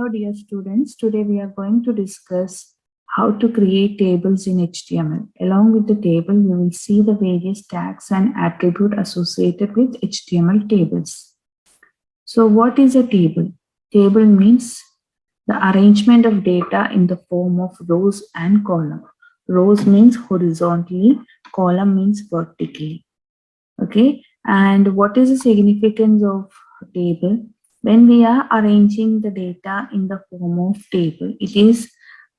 Hello, dear students. Today we are going to discuss how to create tables in HTML. Along with the table, you will see the various tags and attributes associated with HTML tables. So, what is a table? Table means the arrangement of data in the form of rows and columns. Rows means horizontally, column means vertically. Okay, and what is the significance of table? When we are arranging the data in the form of table, it is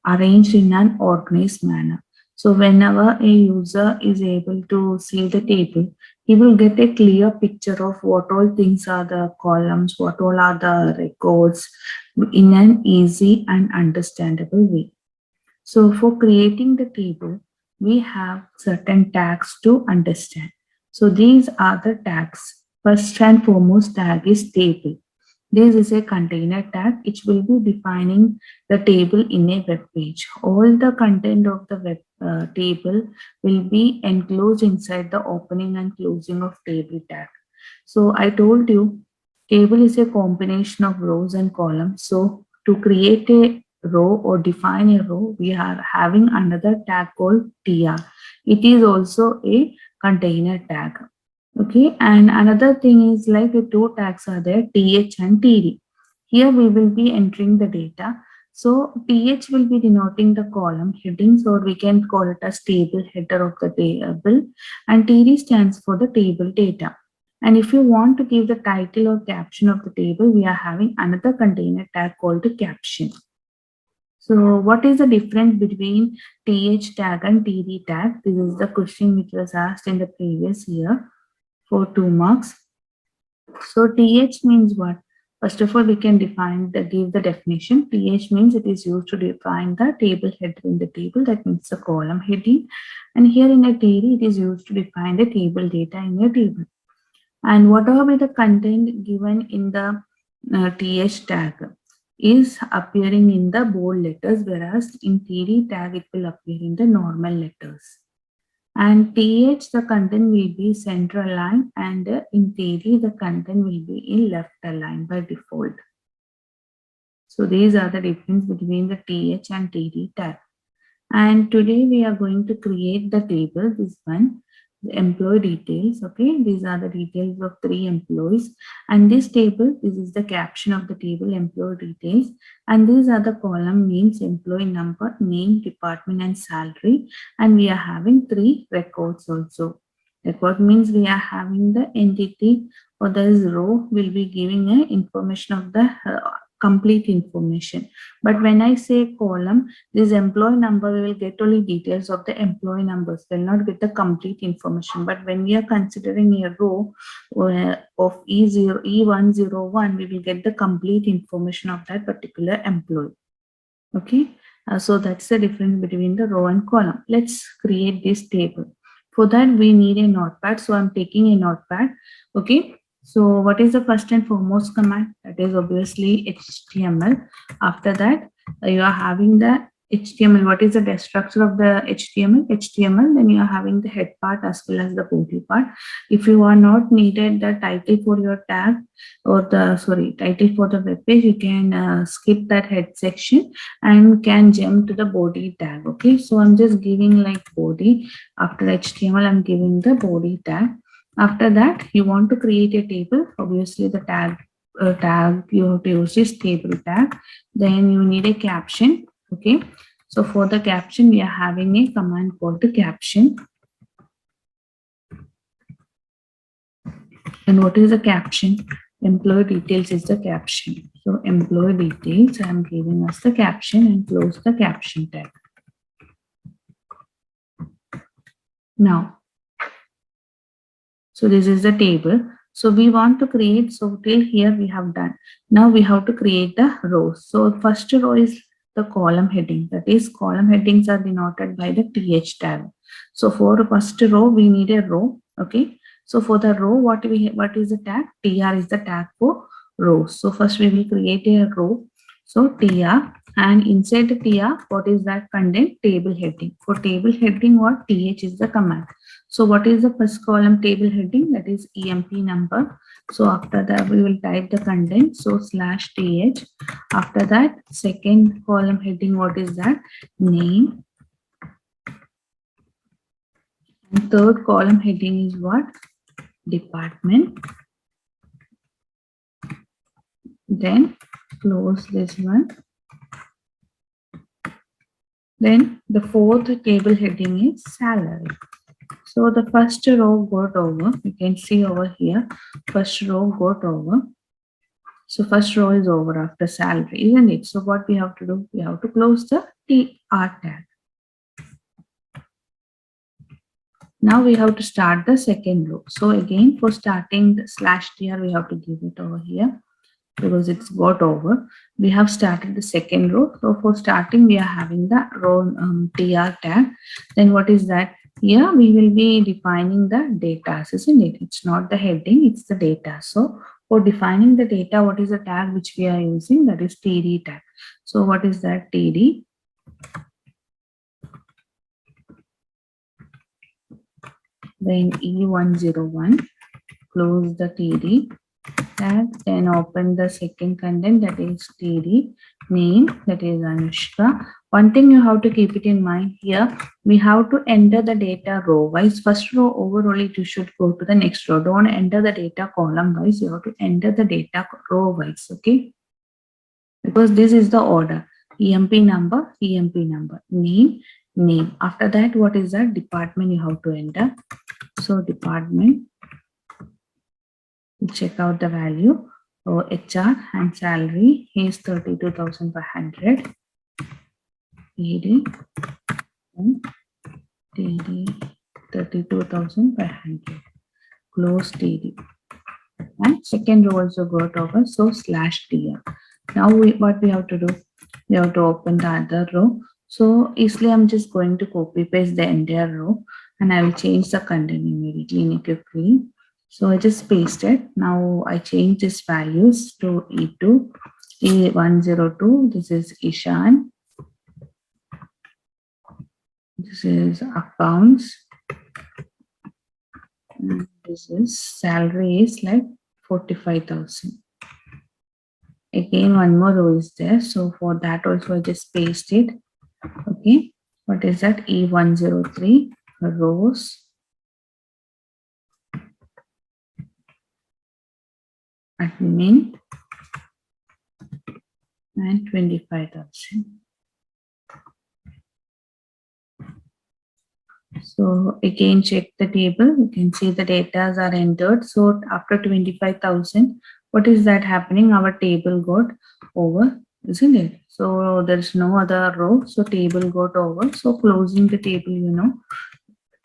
arranged in an organized manner. So whenever a user is able to see the table, he will get a clear picture of what all things are the columns, what all are the records in an easy and understandable way. So for creating the table, we have certain tags to understand. So these are the tags. First and foremost tag is table. This is a container tag which will be defining the table in a web page. All the content of the web table will be enclosed inside the opening and closing of table tag. So I told you table is a combination of rows and columns. So to create a row or define a row, we are having another tag called tr. It is also a container tag. Okay, and another thing is like the two tags are there, th and td. Here we will be entering the data. So th will be denoting the column headings, or we can call it as table header of the table, and td stands for the table data. And if you want to give the title or caption of the table, we are having another container tag called the caption. So what is the difference between th tag and td tag? This is the question which was asked in the previous year for 2 marks. So th means what? First of all, we can give the definition. Th means it is used to define the table header in the table. That means the column heading. And here in a td, it is used to define the table data in a table. And whatever be the content given in the th tag is appearing in the bold letters, whereas in td tag it will appear in the normal letters. And th, the content will be center aligned, and in td the content will be in left aligned by default. So these are the difference between the th and td tag. And today we are going to create the table, this one, the employee details. Okay, these are the details of 3 employees, and this table, this is the caption of the table, employee details, and these are the column names, employee number, name, department, and salary. And we are having 3 records also. Record means we are having the entity, or this row will be giving a information of the complete information. But when I say column, this employee number, we will get only details of the employee numbers, will not get the complete information. But when we are considering a row of E101, we will get the complete information of that particular employee. Okay, so that's the difference between the row and column. Let's create this table. For that, we need a notepad. So I'm taking a notepad. Okay. So what is the first and foremost command? That is obviously HTML. After that, you are having the HTML. What is the structure of the HTML? HTML, then you are having the head part as well as the body part. If you are not needed the title for your tag, or the title for the web page, you can skip that head section and can jump to the body tag. Okay, so I'm just giving like body. After HTML, I'm giving the body tag. After that, you want to create a table. Obviously, the tag you have to use this table tag. Then you need a caption. Okay, so for the caption, we are having a command called the caption. And what is the caption? Employee details is the caption. So employee details, I am giving us the caption, and close the caption tag. Now, so this is the table. So we want to create, so till here we have done. Now we have to create the rows. So first row is the column heading. That is, column headings are denoted by the th tag. So for first row, we need a row. Okay. So for the row, what is the tag? tr is the tag for rows. So first we will create a row. So tr, and inside the tr, what is that content? Table heading. For table heading, what th is the command. So what is the first column table heading? That is EMP number. So after that we will type the content. So /th. After that, second column heading, what is that? Name. And third column heading is what? Department. Then close this one. Then the fourth table heading is salary. So the first row got over. You can see over here, first row got over. So first row is over after salary, isn't it? So what we have to do? We have to close the TR tag. Now we have to start the second row. So again, for starting the /tr, we have to give it over here because it's got over. We have started the second row. So for starting, we are having the row TR tag. Then what is that? Here we will be defining the data, isn't it? It's not the heading, it's the data. So for defining the data, what is the tag which we are using? That is TD tag. So what is that? TD. Then E101, close the TD tag, then open the second content, that is TD name, that is Anushka. One thing you have to keep it in mind here, we have to enter the data row wise. First row overall, you should go to the next row. Don't enter the data column wise, you have to enter the data row wise, okay? Because this is the order. EMP number, name, name. After that, what is that? Department you have to enter. So department, check out the value. So HR and salary is 32,500. TD, TD 32,500. Close TD. And second row also got over. So /tr. Now what we have to do? We have to open the other row. So easily I'm just going to copy paste the entire row and I will change the content immediately in a quickly. So I just pasted. Now I change these values to E2, E102. This is Ishan. This is accounts. And this is salary is like 45,000. Again, one more row is there. So for that also I just paste it. Okay. What is that? E103 rows. Admin and 25,000. So again, check the table. You can see the data are entered. So after 25,000, what is that happening? Our table got over, isn't it? So there's no other row. So table got over. So closing the table, you know,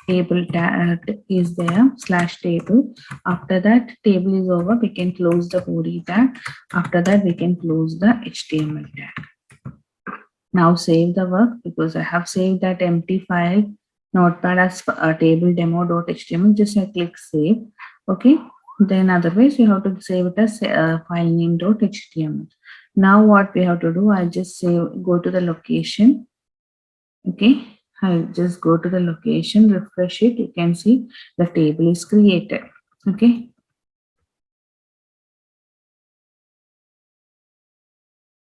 table tag is there /table. After that table is over, we can close the body tag. After that, we can close the HTML tag. Now save the work because I have saved that empty file notepad as table demo.html. Just I click save. Okay. Then otherwise you have to save it as file name.html. Now what we have to do, I just go to the location. Okay. I'll just go to the location, refresh it. You can see the table is created. Okay.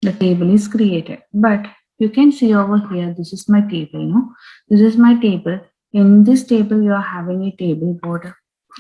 The table is created, but you can see over here, this is my table, no? This is my table. In this table, you are having a table border,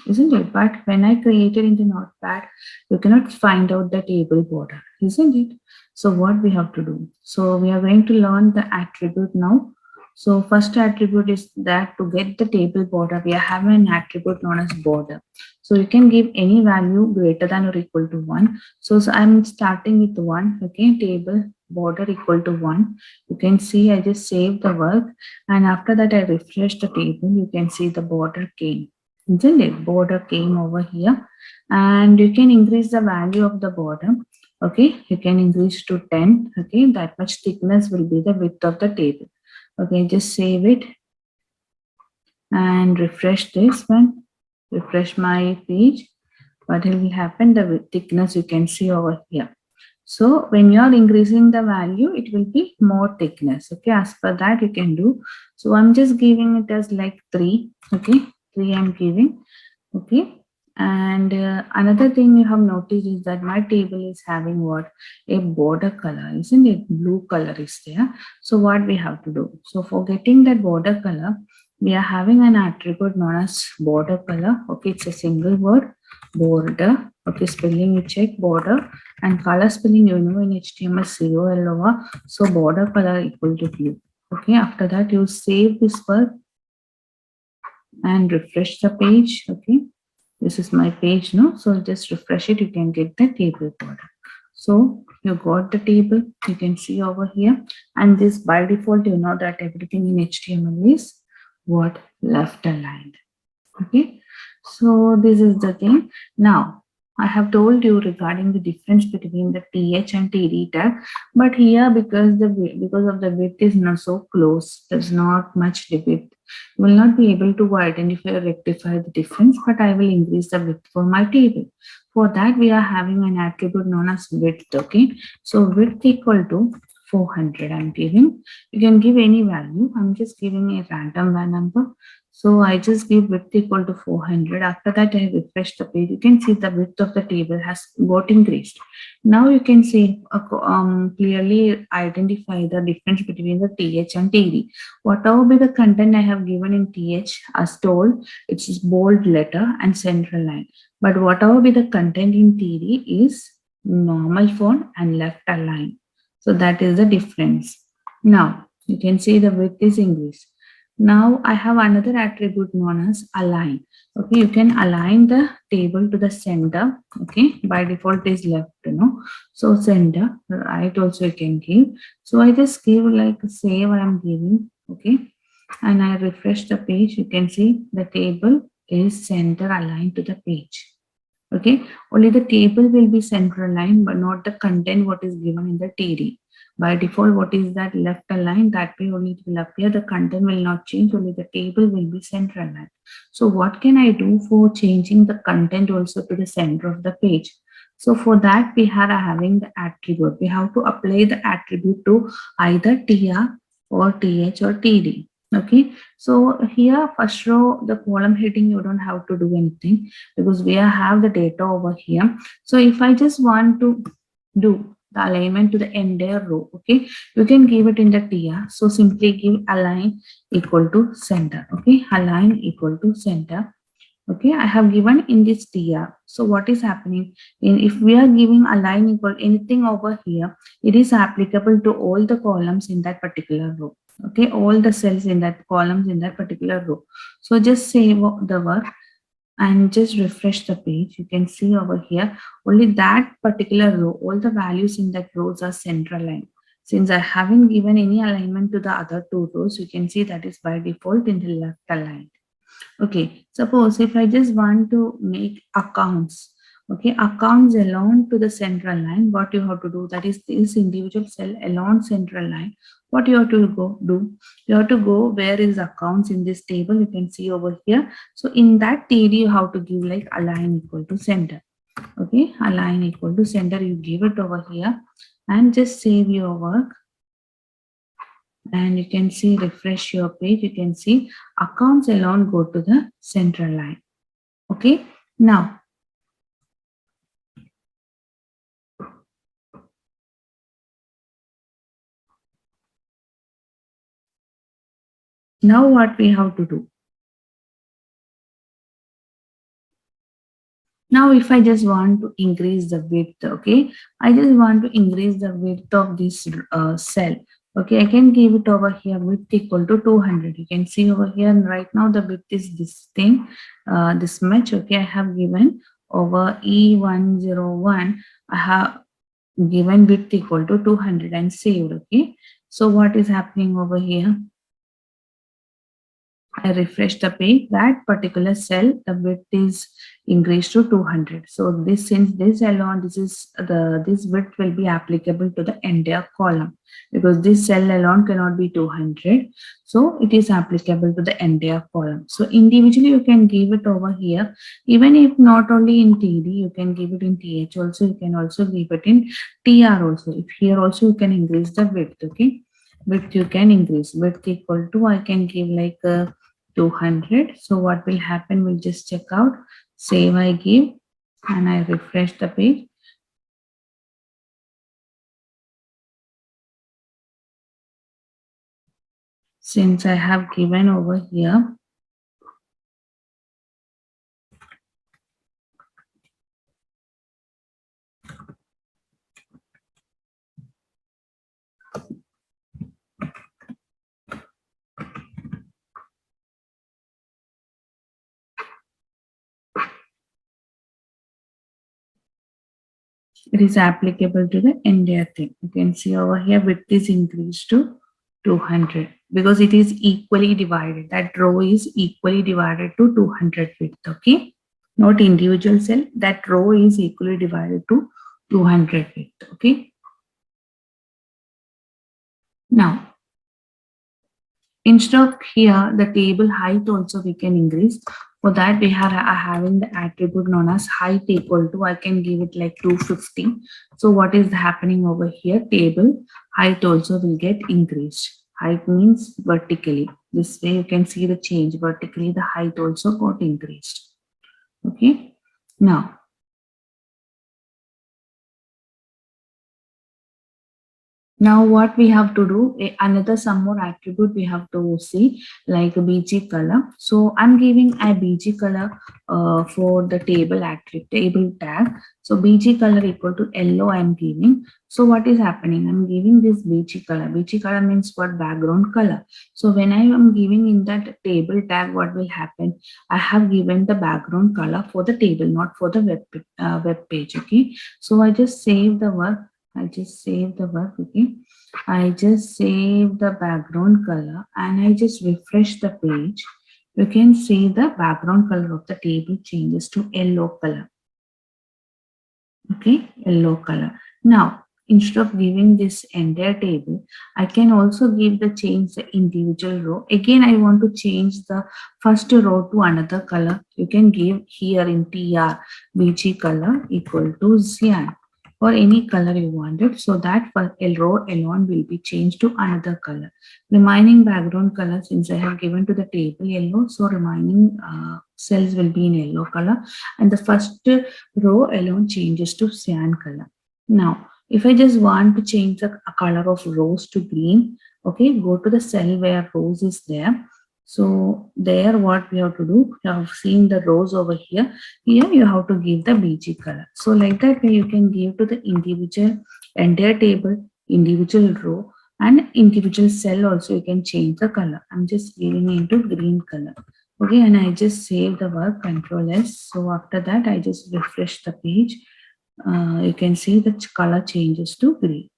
isn't it? But when I created in the notepad, you cannot find out the table border, isn't it? So what we have to do? So we are going to learn the attribute now. So first attribute is that to get the table border, we are having an attribute known as border. So you can give any value greater than or equal to 1. So I'm starting with 1. Okay, table border equal to 1. You can see I just saved the work, and after that I refresh the table. You can see the border came, isn't it? Border came over here, and you can increase the value of the border. Okay, you can increase to 10. Okay, that much thickness will be the width of the table. Okay, just save it and refresh this one. Refresh my page. What will happen? The thickness you can see over here. So when you are increasing the value, it will be more thickness. Okay, as per that you can do. So I'm just giving it as like 3. Okay, 3 I'm giving. Okay. And another thing you have noticed is that my table is having what? A border color, isn't it? Blue color is there. So what we have to do? So for getting that border color, we are having an attribute known as border color. Okay, it's a single word, border. Okay, spelling you check border, and color spelling you know in HTML COL over. So border color equal to blue. Okay, after that you save this work and refresh the page. Okay, this is my page now, so just refresh it, you can get the table border. So you got the table, you can see over here, and this by default you know that everything in HTML is what? Left aligned. Okay, so this is the thing. Now I have told you regarding the difference between the th and td tag, but here because of the width is not so close, there's not much width. You will not be able to identify or rectify the difference, but I will increase the width for my table. For that, we are having an attribute known as width. Okay, so width equal to 400. I'm giving. You can give any value. I'm just giving a random number. So I just give width equal to 400. After that, I refresh the page. You can see the width of the table has got increased. Now you can see clearly identify the difference between the th and td. Whatever be the content I have given in th, as told, it's bold letter and central line. But whatever be the content in td is normal font and left align. So that is the difference. Now you can see the width is increased. Now I have another attribute known as align. Okay, you can align the table to the center. Okay, by default is left, So center, right also you can give. So I just give like save I am giving. Okay, and I refresh the page. You can see the table is center aligned to the page. Okay, only the table will be center aligned, but not the content what is given in the TD. By default, what is that left aligned? That way only it will appear. The content will not change. Only the table will be center aligned. So what can I do for changing the content also to the center of the page? So for that, we are having the attribute. We have to apply the attribute to either TR or TH or TD. Okay. So here, first row, the column heading, you don't have to do anything because we have the data over here. So if I just want to do the alignment to the entire row, okay, you can give it in the TR. So simply give align equal to center. Okay, align equal to center. Okay, I have given in this TR. So what is happening? If we are giving align equal anything over here, it is applicable to all the columns in that particular row. Okay, all the cells in that columns in that particular row. So just save the work and just refresh the page. You can see over here only that particular row, all the values in that rows are central line. Since I haven't given any alignment to the other two rows, you can see that is by default in the left aligned. Okay, suppose if I just want to make accounts, okay, accounts along to the central line, what you have to do, that is this individual cell along central line, what you have to go do, you have to go where is accounts in this table, you can see over here. So in that TD, you have to give like align equal to center. Okay, align equal to center, you give it over here and just save your work. And you can see refresh your page, you can see accounts alone go to the central line. Okay, now what we have to do? Now if I just want to increase the width, okay, I just want to increase the width of this cell. Okay, I can give it over here width equal to 200. You can see over here, and right now the width is this thing, this much. Okay, I have given over E101. I have given width equal to 200 and saved. Okay, so what is happening over here? I refresh the page, that particular cell, the width is increased to 200. So this, since this alone, this width will be applicable to the entire column because this cell alone cannot be 200. So it is applicable to the entire column. So individually you can give it over here, even if not only in TD, you can give it in TH also, you can also give it in TR also. If here also you can increase the width, okay? Width you can increase, width equal to, I can give like 200. So what will happen? We'll just check out. Save I give and I refresh the page. Since I have given over here, it is applicable to the entire thing. You can see over here width is increased to 200 because it is equally divided. That row is equally divided to 200 width. Okay, not individual cell. That row is equally divided to 200 width. Okay. Now, instead of here, the table height also we can increase. For that, we are having the attribute known as height equal to, I can give it like 250. So what is happening over here? Table height also will get increased. Height means vertically. This way you can see the change. Vertically, the height also got increased. Okay. Now, what we have to do, another some more attribute we have to see, like BG color. So I'm giving a BG color for the table attribute, table tag. So BG color equal to yellow I'm giving. So what is happening? I'm giving this BG color. BG color means what? Background color. So when I am giving in that table tag, what will happen? I have given the background color for the table, not for the web page. Okay. So I just save the work. I just save the work. Okay. I just save the background color and I just refresh the page. You can see the background color of the table changes to yellow color. Okay, yellow color. Now, instead of giving this entire table, I can also give the change the individual row. Again, I want to change the first row to another color. You can give here in TR BG color equal to cyan or any color you wanted, so that for row alone will be changed to another color. Remaining background color, since I have given to the table yellow, so remaining cells will be in yellow color, and the first row alone changes to cyan color. Now, if I just want to change the color of rose to green, okay, go to the cell where rose is there. So there what we have to do, you have seen the rose over here. Here you have to give the BG color. So like that way you can give to the individual entire table, individual row and individual cell also you can change the color. I'm just giving into green color. Okay, and I just save the work, Control S. So after that, I just refresh the page. You can see the color changes to green.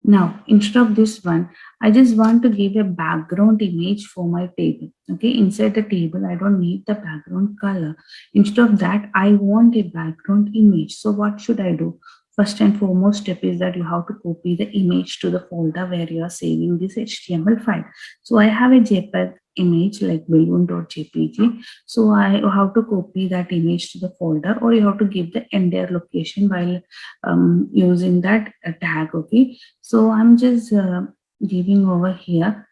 Now, instead of this one, I just want to give a background image for my table. Okay, inside the table, I don't need the background color. Instead of that, I want a background image. So what should I do? First and foremost step is that you have to copy the image to the folder where you are saving this HTML file. So I have a JPEG image like balloon.jpg. So I have to copy that image to the folder, or you have to give the entire location while using that tag. Okay, so I'm just giving over here.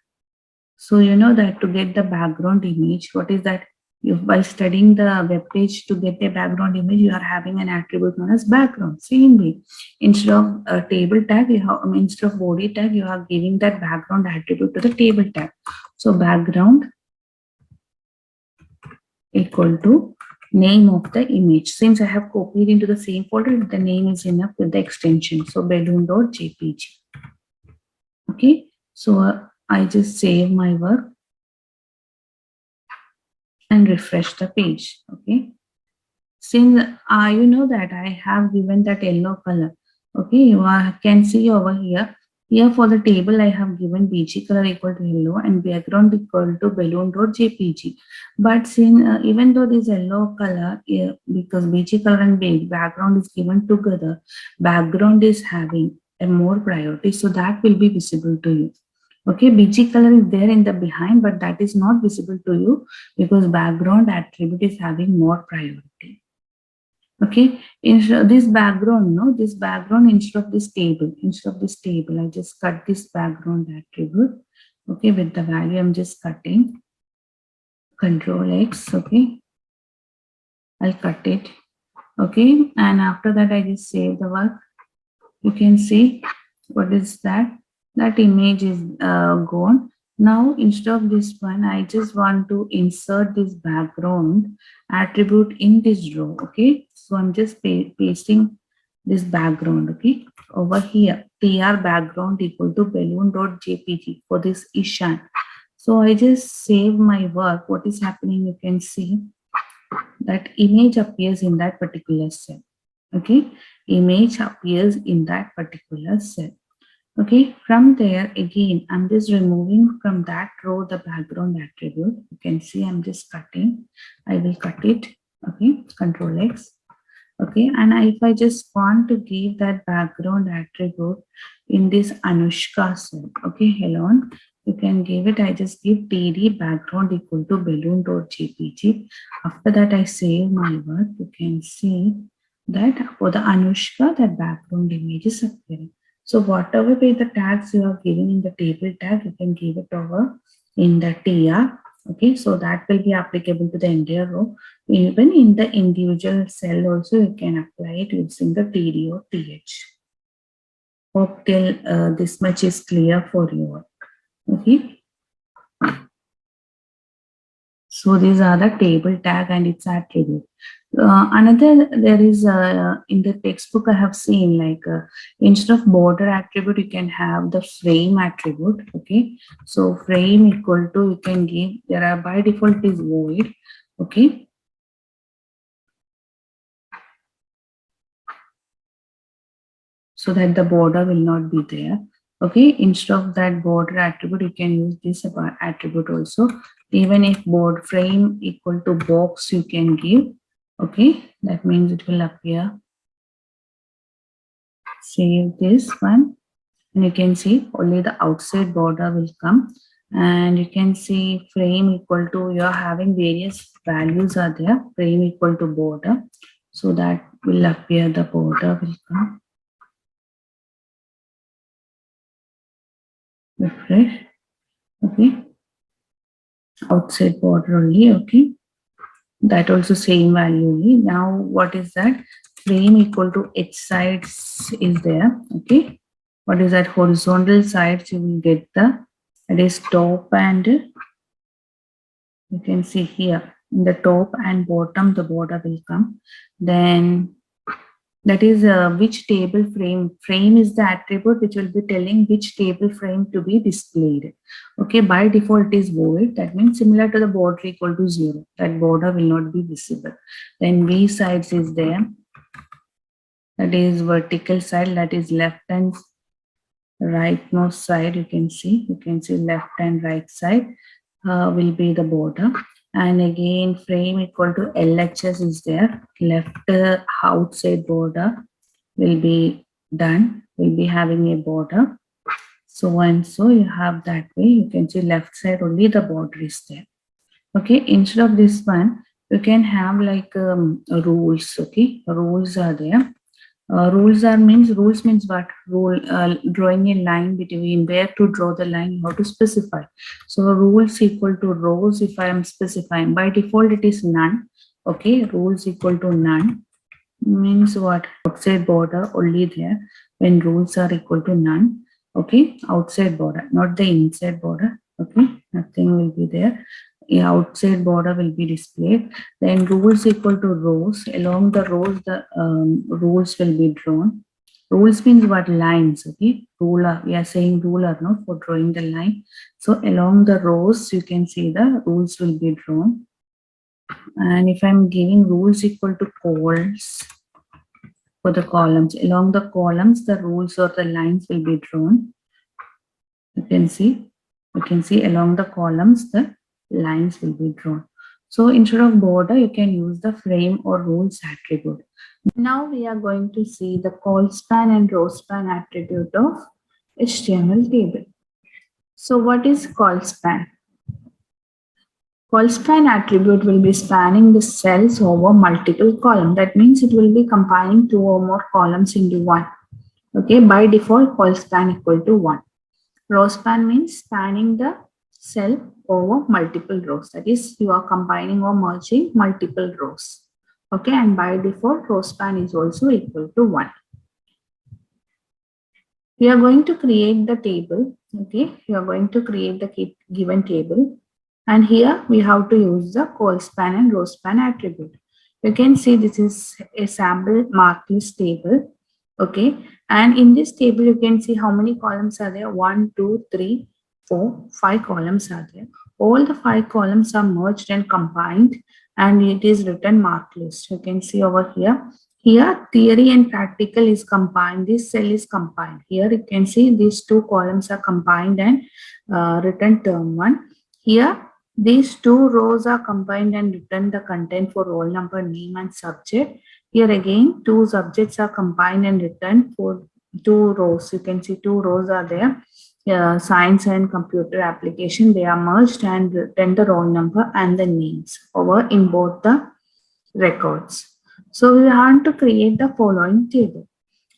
So you know that to get the background image, what is that? By studying the web page to get a background image, you are having an attribute known as background. Same way, instead of a table tag, you have instead of body tag, you are giving that background attribute to the table tag. So background equal to name of the image. Since I have copied into the same folder, the name is enough with the extension. So balloon.jpg. Okay, so I just save my work and refresh the page. Okay, since you know that I have given that yellow color. Okay, you can see over here. Here for the table, I have given BG color equal to yellow and background equal to balloon.jpg. But since even though this yellow color, because BG color and background is given together, background is having a more priority, so that will be visible to you. Okay, BG color is there in the behind, but that is not visible to you because background attribute is having more priority. Okay, this background, no, this background instead of this table, I just cut this background attribute. Okay, with the value I'm just cutting. Control X, okay. I'll cut it, okay. And after that, I just save the work. You can see what is that. That image is gone. Now, instead of this one, I just want to insert this background attribute in this row, okay. So I'm just pasting this background, okay, over here. TR background equal to balloon.jpg for this Ishan. So I just save my work. What is happening? You can see that image appears in that particular cell. Okay, image appears in that particular cell. Okay, from there again, I'm just removing from that row the background attribute. You can see I'm just cutting. I will cut it. Okay, Control X. Okay, and if I just want to give that background attribute in this Anushka cell, okay, alone, you can give it. I just give td background equal to balloon.jpg. After that, I save my work. You can see that for the Anushka, that background image is appearing. So whatever way the tags you are giving in the table tag, you can give it over in the TR. Okay, so that will be applicable to the entire row. Even in the individual cell also, you can apply it using the TD or TH. Hope till this much is clear for you all. Okay. So these are the table tag and its attribute. Another, there is in the textbook I have seen, like instead of border attribute, you can have the frame attribute. Okay, so frame equal to, you can give, there are by default is void. Okay, so that the border will not be there. Okay, instead of that border attribute, you can use this attribute also. Even if board frame equal to box, you can give. Okay, that means it will appear. Save this one, and you can see only the outside border will come. And you can see frame equal to, you're having various values are there. Frame equal to border, so that will appear, the border will come. Refresh. Okay, outside border only. Okay, that also same value only. Now what is that? Frame equal to h sides is there. Okay, what is that? Horizontal sides you will get the, that is top, and you can see here in the top and bottom the border will come. Then that is which table frame. Frame is the attribute which will be telling which table frame to be displayed. Okay, by default is void. That means similar to the border equal to 0. That border will not be visible. Then V sides is there. That is vertical side. That is left and rightmost side. You can see left and right side will be the border. And again, frame equal to LHS is there. Left outside border will be done, will be having a border. So and so you have that way. You can see left side only the border is there. Okay, instead of this one, you can have like rules. Okay, rules are there. Rules means what? Rule, drawing a line between where to draw the line, you have to specify. So rules equal to rows, if I am specifying, by default it is none. Okay, rules equal to none means what? Outside border only there when rules are equal to none. Okay, outside border, not the inside border. Okay, nothing will be there. The outside border will be displayed. Then rules equal to rows. Along the rows, the rules will be drawn. Rules means what? Lines. Okay, ruler. We are saying ruler, no, for drawing the line. So along the rows, you can see the rules will be drawn. And if I'm giving rules equal to calls for the columns, along the columns, the rules or the lines will be drawn. You can see along the columns, the lines will be drawn. So instead of border, you can use the frame or rules attribute. Now we are going to see the call span and row span attribute of HTML table. So what is call span? Call span attribute will be spanning the cells over multiple columns. That means it will be combining 2 or more columns into one. Okay, by default, call span equal to 1. Row span means spanning the cell over multiple rows. That is, you are combining or merging multiple rows. Okay, and by default, row span is also equal to 1. We are going to create the table. Okay, we are going to create the given table. And here we have to use the col span and row span attribute. You can see this is a sample marked list table. Okay, and in this table, you can see how many columns are there. 1, 2, 3, 4, 5 columns are there. All the 5 columns are merged and combined, and it is written marked list. You can see over here. Here, theory and practical is combined. This cell is combined. Here, you can see these 2 columns are combined and written term 1. Here, these 2 rows are combined and written the content for roll number, name, and subject. Here again, 2 subjects are combined and written for 2 rows. You can see 2 rows are there. Science and computer application, they are merged and written the roll number and the names over in both the records. So we want to create the following table.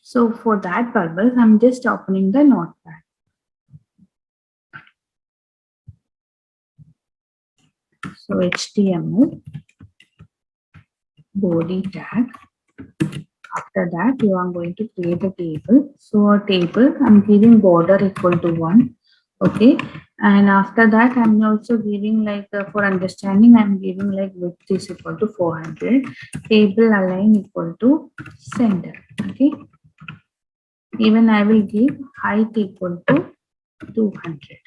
So for that purpose, I'm just opening the notepad. So HTML body tag. After that, you are going to create a table. So a table, I'm giving border equal to 1. Okay. And after that, I'm also giving like for understanding, I'm giving like width is equal to 400. Table align equal to center. Okay. Even I will give height equal to 200.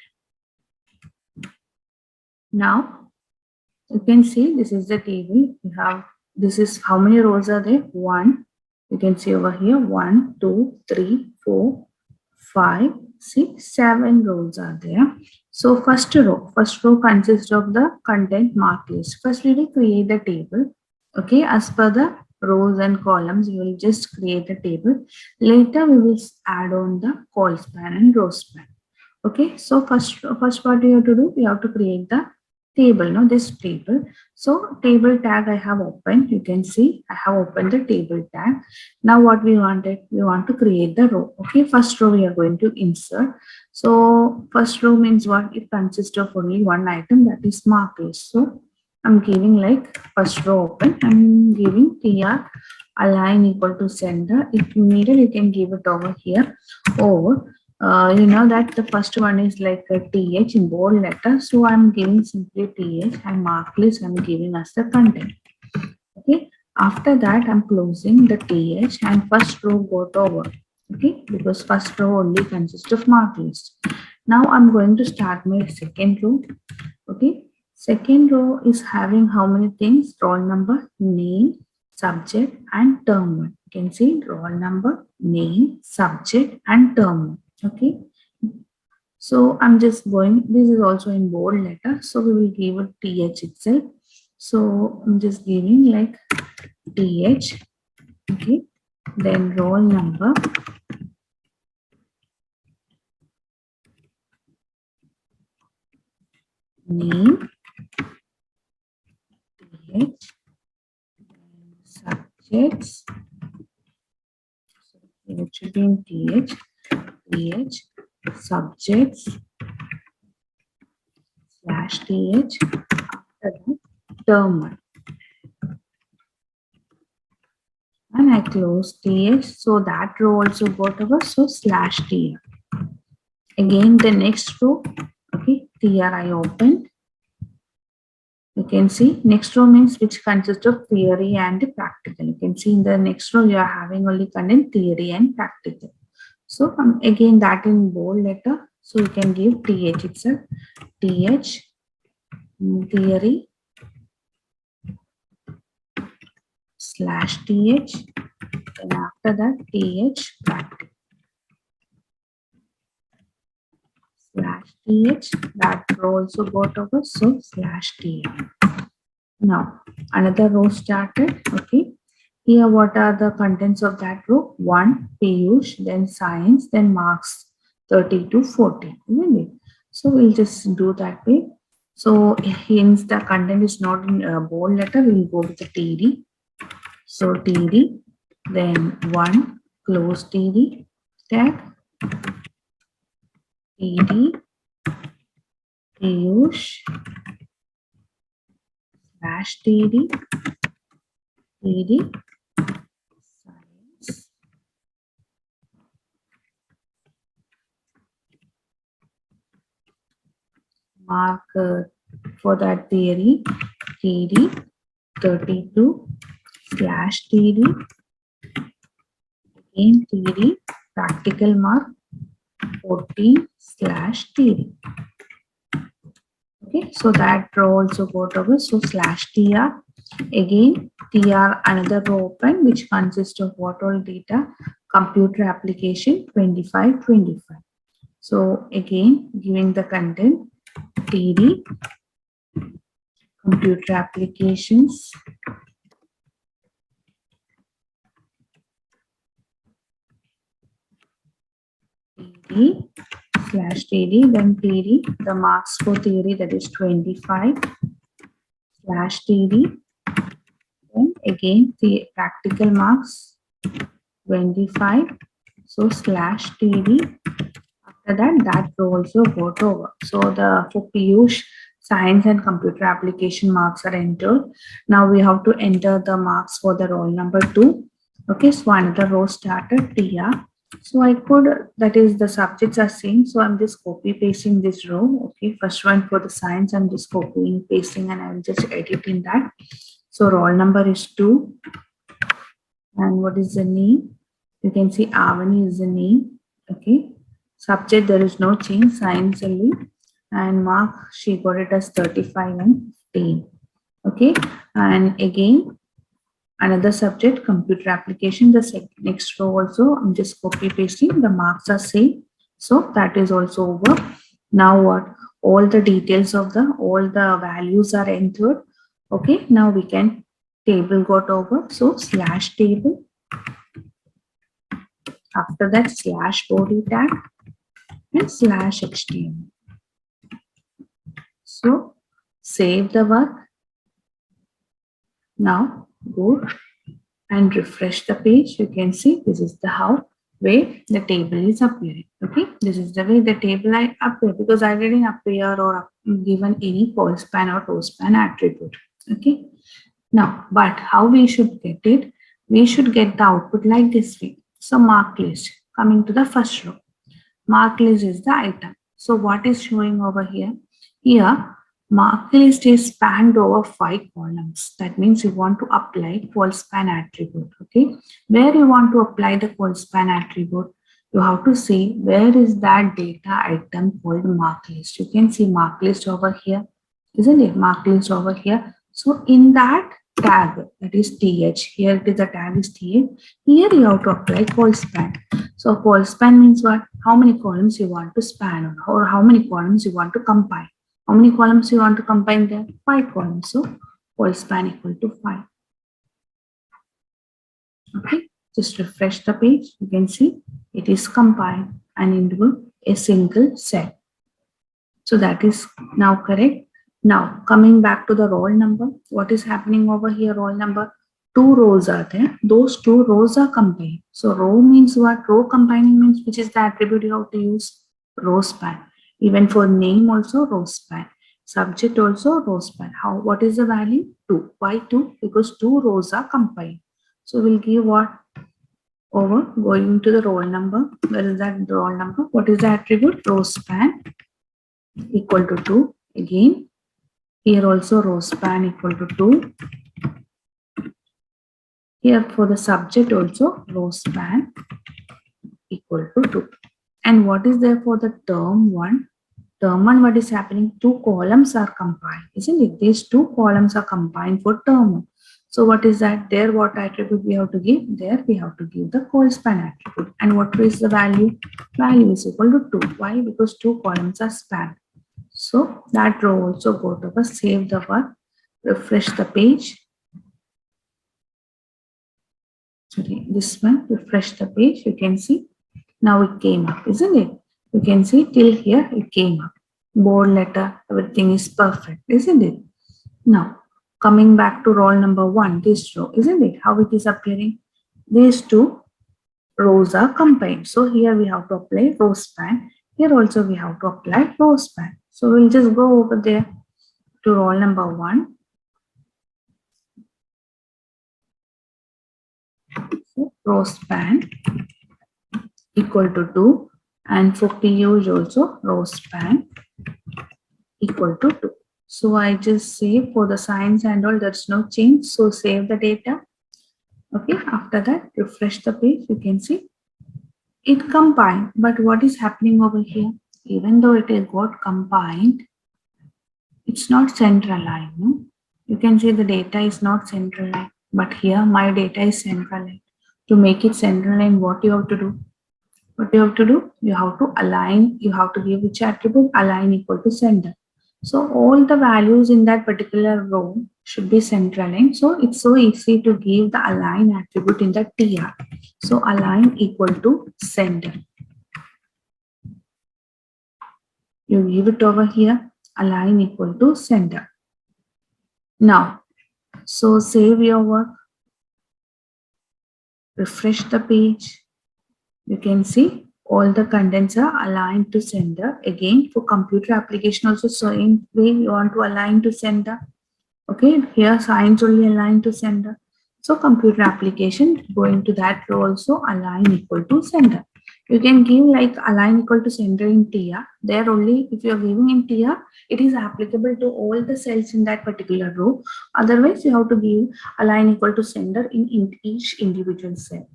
Now, you can see this is the table. You have, this is how many rows are there? 1. You can see over here 1, 2, 3, 4, 5, 6, 7 rows are there. So first row consists of the content marked list. First we will create the table. Okay, as per the rows and columns, we will just create a table. Later we will add on the col span and row span. Okay, so first what we have to do, we have to create the table, no, this table. So table tag I have opened. You can see I have opened the table tag. Now what we wanted, we want to create the row. Okay, first row we are going to insert. So first row means what? It consists of only one item, that is marked list. So I'm giving like first row open. I'm giving tr align equal to center. If you needed, you can give it over here. Or you know that the first one is like a th in bold letter, so I'm giving simply th and marked list I'm giving as the content. Okay, after that I'm closing the th and first row got over. Okay, because first row only consists of marked list. Now I'm going to start my second row. Okay, second row is having how many things? Roll number, name, subject, and term 1. You can see roll number, name, subject, and term 1. Okay, so I'm just going, this is also in bold letter, so we will give it th itself. So I'm just giving like th. Okay, then roll number, name, th, subjects, so it should be in th, subjects slash th, after that term 1. And I close th, so that row also got over, so slash tr. Again the next row, okay, tr I opened. You can see next row means which consists of theory and practical. You can see in the next row you are having only content theory and practical. So again that in bold letter, so you can give th itself, th theory slash th, and after that th practical slash th, that row also got over, so slash th. Now another row started. Okay, here what are the contents of that row? 1 Piyush, then science, then marks 30 to 40, isn't it? So we'll just do that way. So hence the content is not in bold letter, we'll go with the td. So td, then 1 close td tag, td Piyush slash TD, TD science. Mark for that theory, TD 32 slash TD, again TD, practical mark 14 slash TD. Okay, so that row also got over. So slash TR, again TR another row open which consists of what all data, computer application 25, 25. So again giving the content TD, computer applications, TD slash TD, then TD, the marks for theory that is 25 slash TD, then again the practical marks 25, so slash TD. After that row also got over. So for Piyush, science and computer application marks are entered. Now we have to enter the marks for the roll number 2. Okay, so another row started TR. So I could, that is the subjects are same. So I'm just copy pasting this row. Okay, first one for the science, I'm just copying, pasting, and I'm just editing that. So roll number is 2. And what is the name? You can see Avani is the name. Okay. Subject, there is no change, science only. And mark, she got it as 35 and 10. Okay. And again, another subject, computer application, the next row also, I'm just copy pasting, the marks are same. So that is also over. Now what? All the details of all the values are entered. Okay. Now we can, table got over. So slash table. After that, slash body tag and slash HTML. So save the work. Now go and refresh the page. You can see this is the how way the table is appearing. Okay, this is the way the table I appear, because I didn't appear or given any call span or row span attribute. Okay, now but how we should get it? We should get the output like this way. So mark list, coming to the first row. Mark list is the item. So what is showing over here? Here, mark list is spanned over 5 columns. That means you want to apply call span attribute. Okay, where you want to apply the call span attribute, you have to see where is that data item called mark list. You can see mark list over here, isn't it? Mark list over here. So in that tag, that is th, here it is, the tag is th. Here you have to apply call span. So call span means what? How many columns you want to span on, or how many columns you want to combine. How many columns you want to combine there? 5 columns. So call span equal to 5. Okay, just refresh the page. You can see it is compiled and into a single cell. So that is now correct. Now coming back to the roll number, what is happening over here? Roll number, 2 rows are there. Those 2 rows are combined. So row means what? Row combining means which is the attribute you have to use? Row span. Even for name also row span. Subject also row span. How? What is the value? 2. Why 2? Because 2 rows are combined. So we'll give what? Over, going to the roll number. Where is that roll number? What is the attribute? Row span equal to 2. Again, here also row span equal to 2. Here for the subject also row span equal to 2. And what is there for the term 1? Term 1, what is happening? 2 columns are combined, isn't it? These 2 columns are combined for term 1. So what is that? There what attribute we have to give? There we have to give the call span attribute. And what is the value? Value is equal to 2. Why? Because 2 columns are spanned. So that row also go to save the work, refresh the page. Sorry, this one, refresh the page. You can see now it came up, isn't it? You can see till here it came up. Bold letter, everything is perfect, isn't it? Now coming back to roll number 1, this row, isn't it? How it is appearing? These 2 rows are combined. So here we have to apply row span. Here also we have to apply row span. So we'll just go over there to roll number 1. So row span equal to 2, and for PU is also row span equal to 2. So I just save for the signs and all, there's no change. So save the data. Okay, after that, refresh the page. You can see it combined. But what is happening over here? Even though it is got combined, it's not centralized. No? You can see the data is not centralized. But here, my data is centralized. To make it centralized, what you have to do? What you have to do? You have to align. You have to give which attribute? Align equal to sender. So all the values in that particular row should be centralized. So it's so easy to give the align attribute in the TR. So align equal to sender. You give it over here, align equal to sender. Now, so save your work, refresh the page. You can see all the contents are aligned to sender. Again, for computer application also, same way you want to align to sender. Okay, here signs only align to sender. So computer application going to that row also align equal to sender. You can give like align equal to sender in TR. There only if you are giving in TR, it is applicable to all the cells in that particular row. Otherwise, you have to give align equal to sender in each individual cell.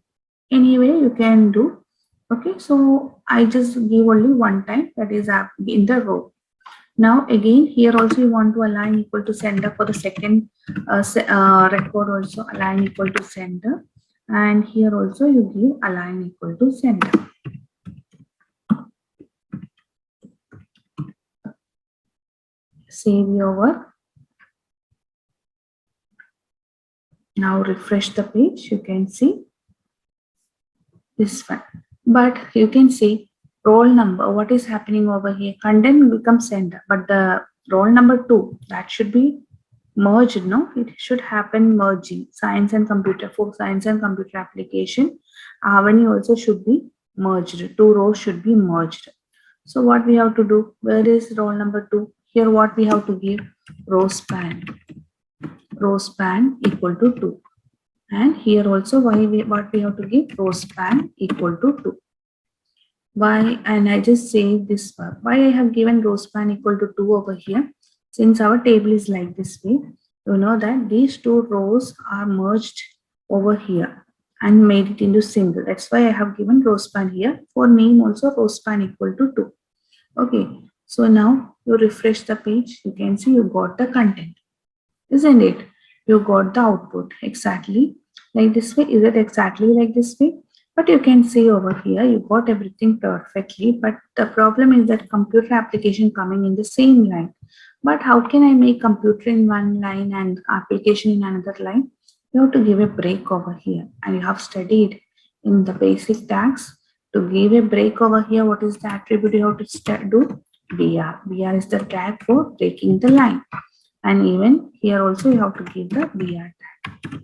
Anyway, you can do. Okay, so I just give only one time, that is in the row. Now again here also you want to align equal to sender for the second record, also align equal to sender, and here also you give align equal to sender. Save your work. Now refresh the page. You can see this one, but you can see roll number. What is happening over here? Content becomes sender, but the roll number 2 that should be merged. No, it should happen merging. Science and computer, for science and computer application, Avani also should be merged. 2 rows should be merged. So what we have to do? Where is roll number 2? Here what we have to give? Row span. Row span equal to 2. And here also what we have to give? Row span equal to 2. Why? And I just say this one. Why I have given row span equal to 2 over here? Since our table is like this way, you know that these 2 rows are merged over here and made it into single. That's why I have given row span here. For name also row span equal to 2. Okay, so now you refresh the page. You can see you got the content, isn't it? You got the output exactly like this way. Is it exactly like this way? But you can see over here, you got everything perfectly. But the problem is that computer application coming in the same line. But how can I make computer in one line and application in another line? You have to give a break over here. And you have studied in the basic tags to give a break over here. What is the attribute you have to do? BR. BR is the tag for breaking the line. And even here also you have to give the BR tag.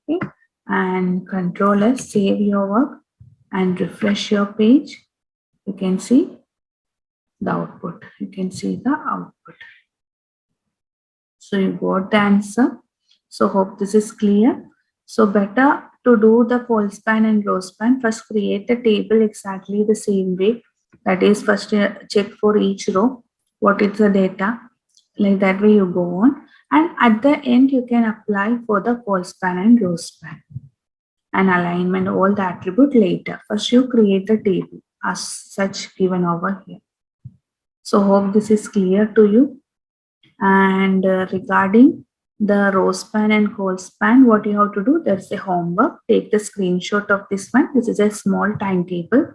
Okay. And Control S, save your work and refresh your page. You can see the output. You can see the output. So you got the answer. So hope this is clear. So better to do the col span and row span. First create the table exactly the same way. That is, first check for each row what is the data. Like that way you go on. And at the end you can apply for the col span and row span. And alignment, all the attribute later. First you create the table as such given over here. So hope this is clear to you. And regarding the row span and col span, what you have to do, there's a homework. Take the screenshot of this one. This is a small timetable.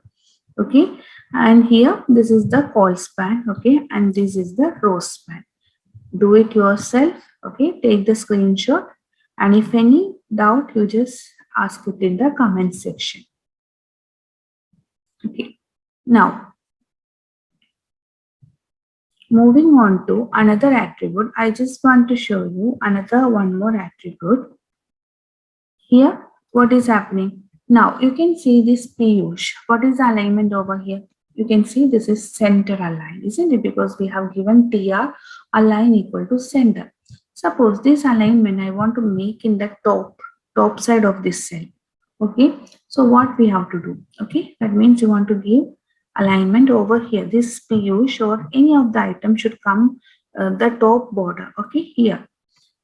Okay. And here, this is the col span. Okay. And this is the row span. Do it yourself. Okay. Take the screenshot. And if any doubt, you just ask it in the comment section. Okay. Now, moving on to another attribute, I just want to show you one more attribute. Here, what is happening? Now, you can see this Piyush. What is the alignment over here? You can see this is center align, isn't it? Because we have given TR align equal to center. Suppose this alignment I want to make in the top side of this cell. Okay, so what we have to do? Okay, that means you want to give alignment over here. This Piyush or any of the item should come the top border. Okay, here.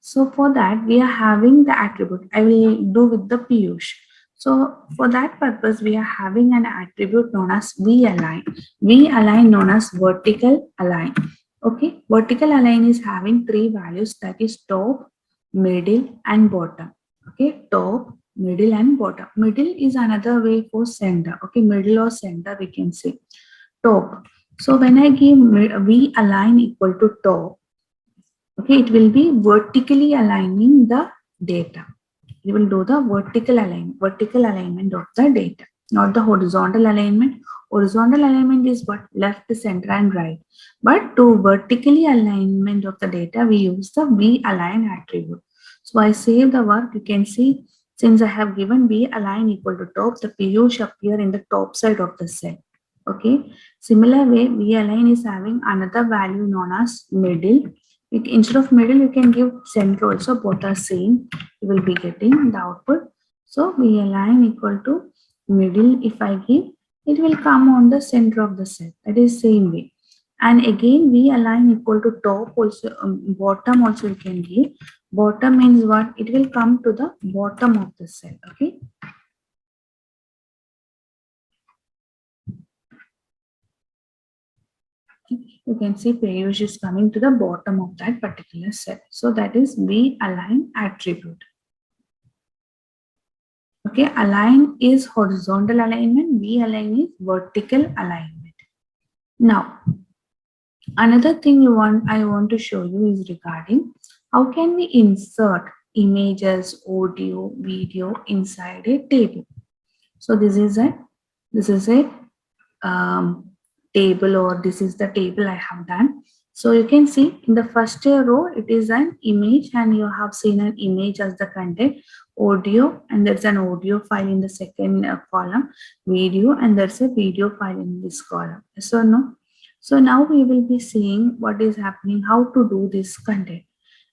So for that we are having the attribute. I will do with the Piyush. So for that purpose, we are having an attribute known as V-align. V-align known as vertical align. Okay, vertical align is having three values, that is top, middle and bottom. Okay, top, middle and bottom. Middle is another way for center. Okay, middle or center we can say. Top. So when I give V-align equal to top, okay, it will be vertically aligning the data. You will do the vertical alignment of the data, not the horizontal alignment. Horizontal alignment is what? Left, center and right. But to vertically alignment of the data, we use the V-align attribute. So I save the work. You can see, since I have given V-align equal to top, the Piyush appear in the top side of the cell. Okay. Similar way, V-align is having another value known as middle. Instead of middle, you can give center also. Both are same. You will be getting the output. So V align equal to middle. If I give, it will come on the center of the cell. That is same way. And again, V align equal to top also, bottom also you can give. Bottom means what? It will come to the bottom of the cell. Okay. You can see Piyush is coming to the bottom of that particular cell. So that is V align attribute. Okay, align is horizontal alignment, V align is vertical alignment. Now, another thing I want to show you is regarding how can we insert images, audio, video inside a table. So this is a table, or this is the table I have done. So you can see in the first row, it is an image and you have seen an image as the content, audio, and there's an audio file in the second column, video, and there's a video file in this column. Yes or no? So now we will be seeing what is happening, how to do this content.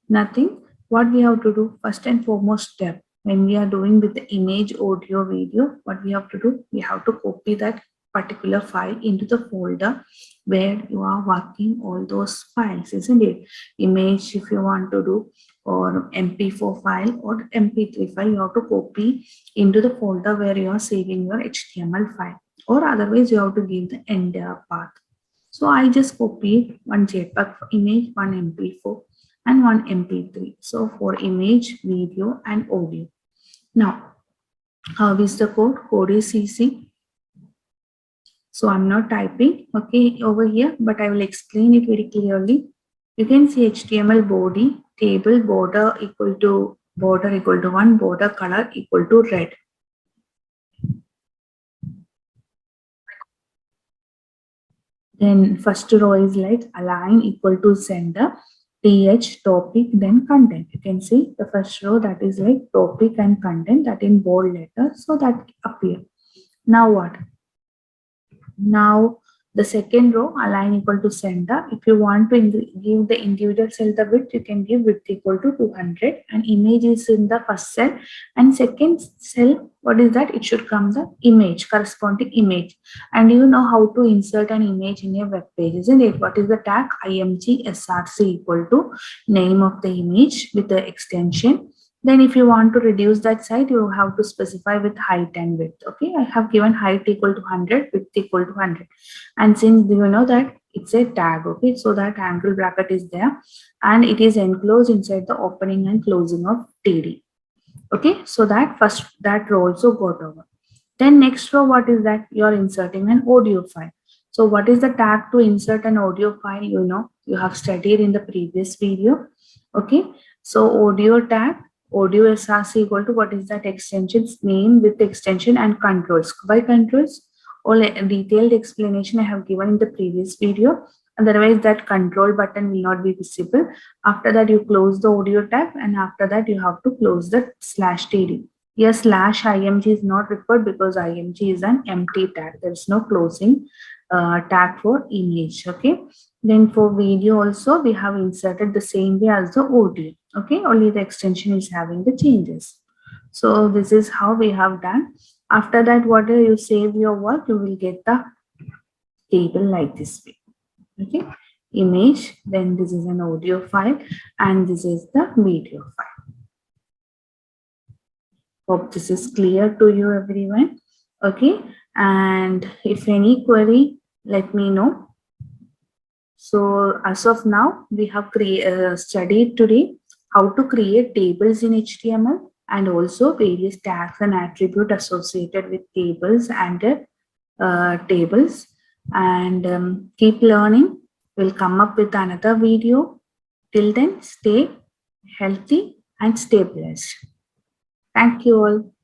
Nothing. What we have to do, first and foremost step, when we are doing with the image, audio, video, what we have to do, we have to copy that particular file into the folder where you are working all those files, isn't it? Image if you want to do, or MP4 file or MP3 file, you have to copy into the folder where you are saving your HTML file, or otherwise you have to give the entire path. So I just copied one JPEG image, one MP4 and one MP3. So for image, video and audio. Now, how is the code? Code is CC. So I'm not typing, okay, over here, but I will explain it very clearly. You can see HTML body, table, border equal to 1, border color equal to red. Then first row is like align equal to center, TH, topic, then content. You can see the first row, that is like topic and content, that in bold letters, so that appear. Now what? Now the second row, align equal to center. If you want to give the individual cell the width, you can give width equal to 200, and image is in the first cell, and second cell, what is that? It should come the image, corresponding image. And you know how to insert an image in a web page, isn't it? What is the tag? img src equal to name of the image with the extension. Then if you want to reduce that side, you have to specify with height and width. Okay, I have given height equal to 100, width equal to 100. And since you know that it's a tag, okay, so that angle bracket is there and it is enclosed inside the opening and closing of TD. Okay, so that row also got over. Then next row, what is that? You are inserting an audio file. So what is the tag to insert an audio file? You know, you have studied in the previous video. Okay, so audio tag, audio src equal to, what is that? Extensions, name with extension and controls. By controls, all detailed explanation I have given in the previous video. Otherwise that control button will not be visible. After that you close the audio tab, and after that you have to close the /td. Yes, /img is not required because img is an empty tag. There is no closing tag for image. Okay. Then for video also we have inserted the same way as the audio. Okay. Only the extension is having the changes. So this is how we have done. After that, whatever you save your work, you will get the table like this way. Okay. Image, then this is an audio file, and this is the video file. Hope this is clear to you, everyone. Okay. And if any query, let me know. So as of now, we have studied today how to create tables in HTML and also various tags and attributes associated with tables and tables. And keep learning. We'll come up with another video. Till then, stay healthy and stay blessed. Thank you all.